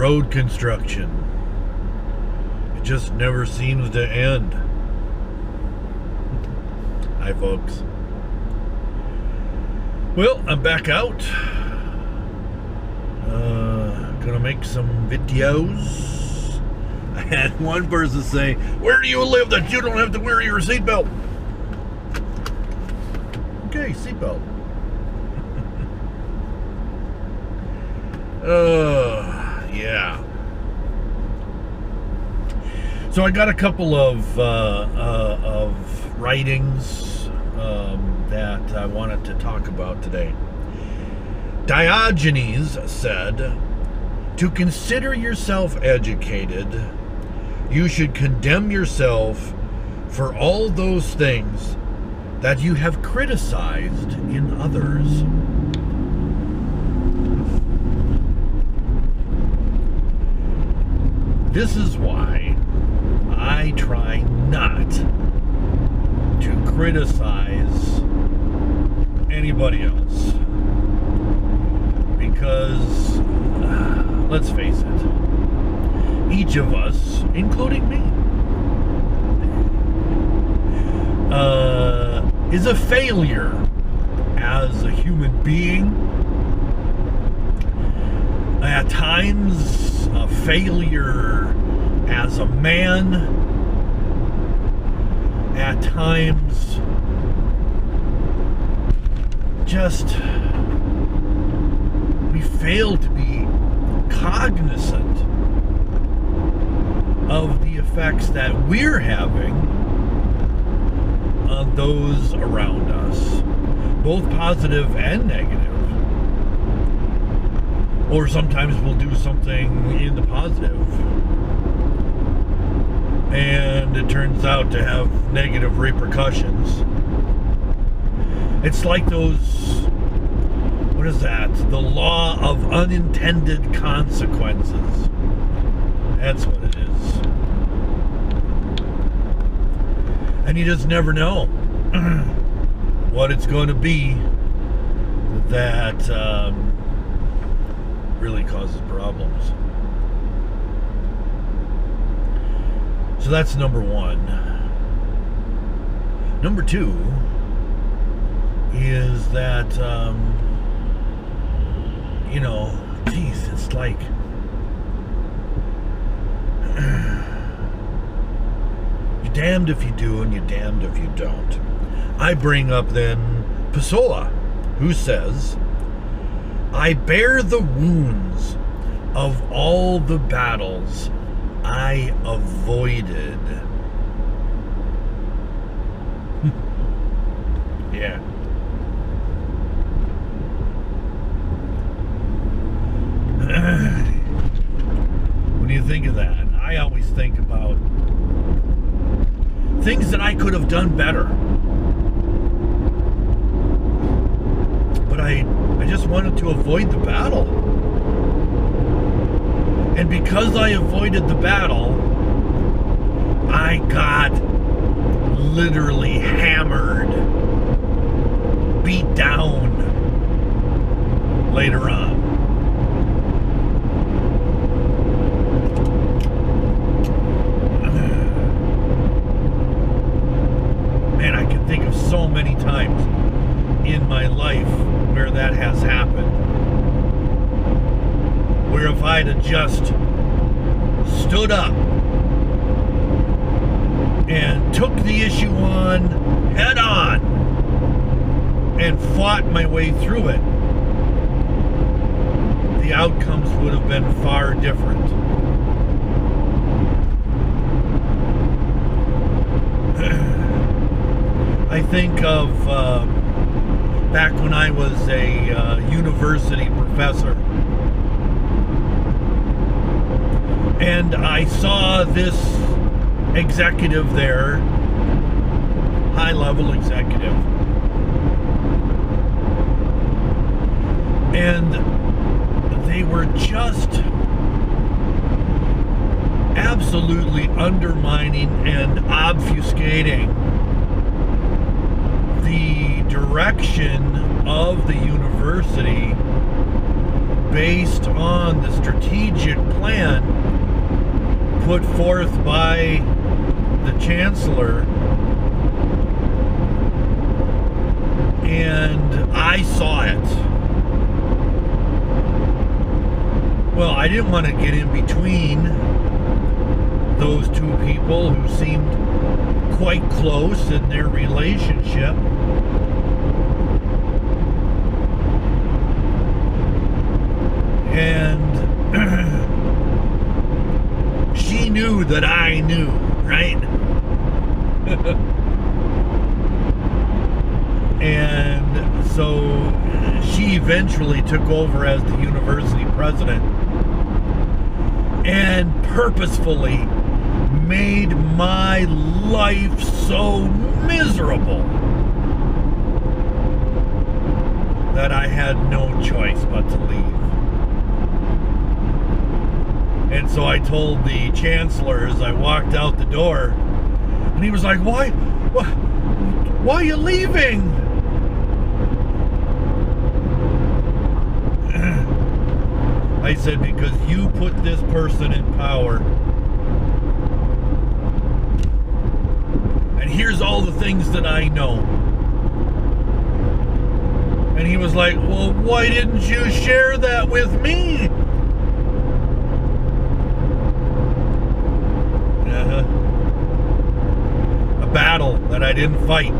road construction. It just never seems to end. Hi, folks. Well, I'm back out. Gonna make some videos. I had one person say, "Where do you live that you don't have to wear your seatbelt?" Okay, seatbelt. Yeah. So I got a couple of writings that I wanted to talk about today. Diogenes said, "To consider yourself educated, you should condemn yourself for all those things that you have criticized in others." This is why I try not to criticize anybody else. Because, let's face it, each of us, including me, is a failure as a human being. At times, a failure as a man. At times, just we fail to be cognizant of the effects that we're having on those around us, both positive and negative. Or sometimes we'll do something in the positive, and it turns out to have negative repercussions. It's like those, what is that? The law of unintended consequences. That's what it is. And you just never know what it's going to be that really causes problems. So that's number one. Number two is that, geez, it's like, you're damned if you do and you're damned if you don't. I bring up then Pessoa, who says, "I bear the wounds of all the battles I avoided." Yeah. What do you think of that? I always think about things that I could have done better. But I just wanted to avoid the battle. And because I avoided the battle, I got literally hammered, beat down later on. Man, I can think of so many times in my life where that has happened. Where if I'd have just stood up and took the issue on head on and fought my way through it, the outcomes would have been far different. I think of back when I was a university professor, and I saw this executive there, high-level executive, and they were just absolutely undermining and obfuscating the direction of the university based on the strategic plan put forth by the chancellor, and I saw it. Well, I didn't want to get in between those two people who seemed quite close in their relationship. And she knew that I knew, right? And so she eventually took over as the university president and purposefully made my life so miserable that I had no choice but to leave. And so I told the chancellor as I walked out the door, and he was like, why are you leaving? I said, because you put this person in power. And here's all the things that I know. And he was like, well, why didn't you share that with me? A battle that I didn't fight.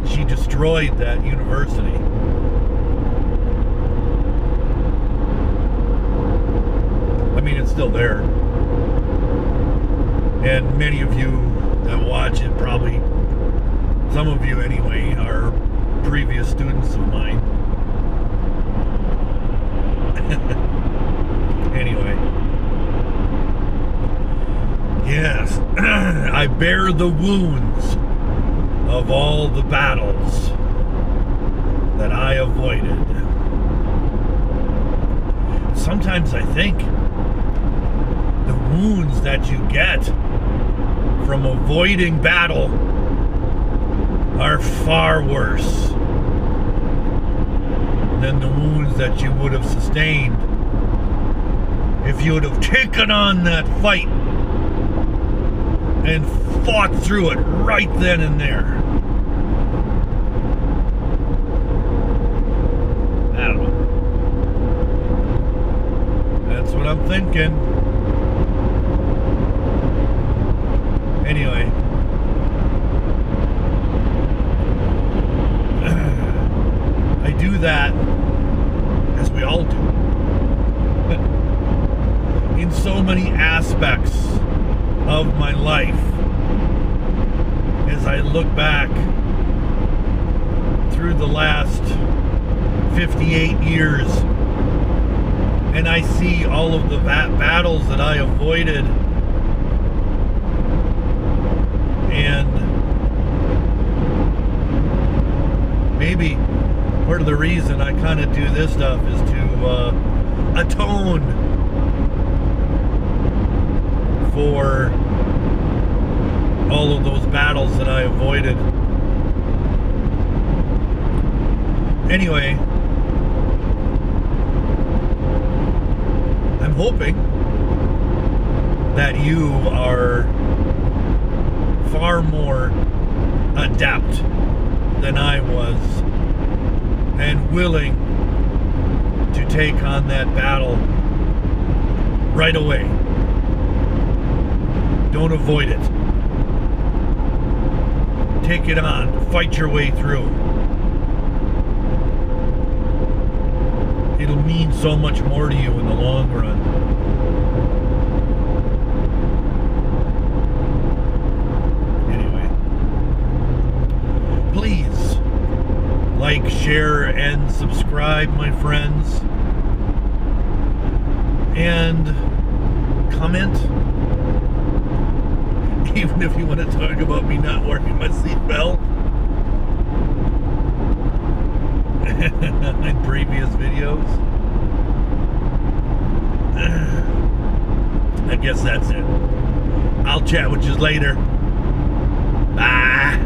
She destroyed that university. I mean, it's still there. And many of you that watch it, probably, some of you anyway, are previous students of mine. Anyway. Yes, I bear the wounds of all the battles that I avoided. Sometimes I think the wounds that you get from avoiding battle are far worse than the wounds that you would have sustained if you would have taken on that fight and fought through it right then and there. I don't know. That's what I'm thinking. Anyway. I do that, as we all do, in so many aspects of my life. As I look back through the last 58 years and I see all of the battles that I avoided, and maybe part of the reason I kind of do this stuff is to atone for all of those battles that I avoided. Anyway, I'm hoping that you are far more adept than I was and willing to take on that battle right away. Don't avoid it. Take it on. Fight your way through. It'll mean so much more to you in the long run. Anyway, please like, share, and subscribe, my friends. And comment. Even if you want to talk about me not wearing my seatbelt in previous videos. I guess that's it. I'll chat with you later. Bye.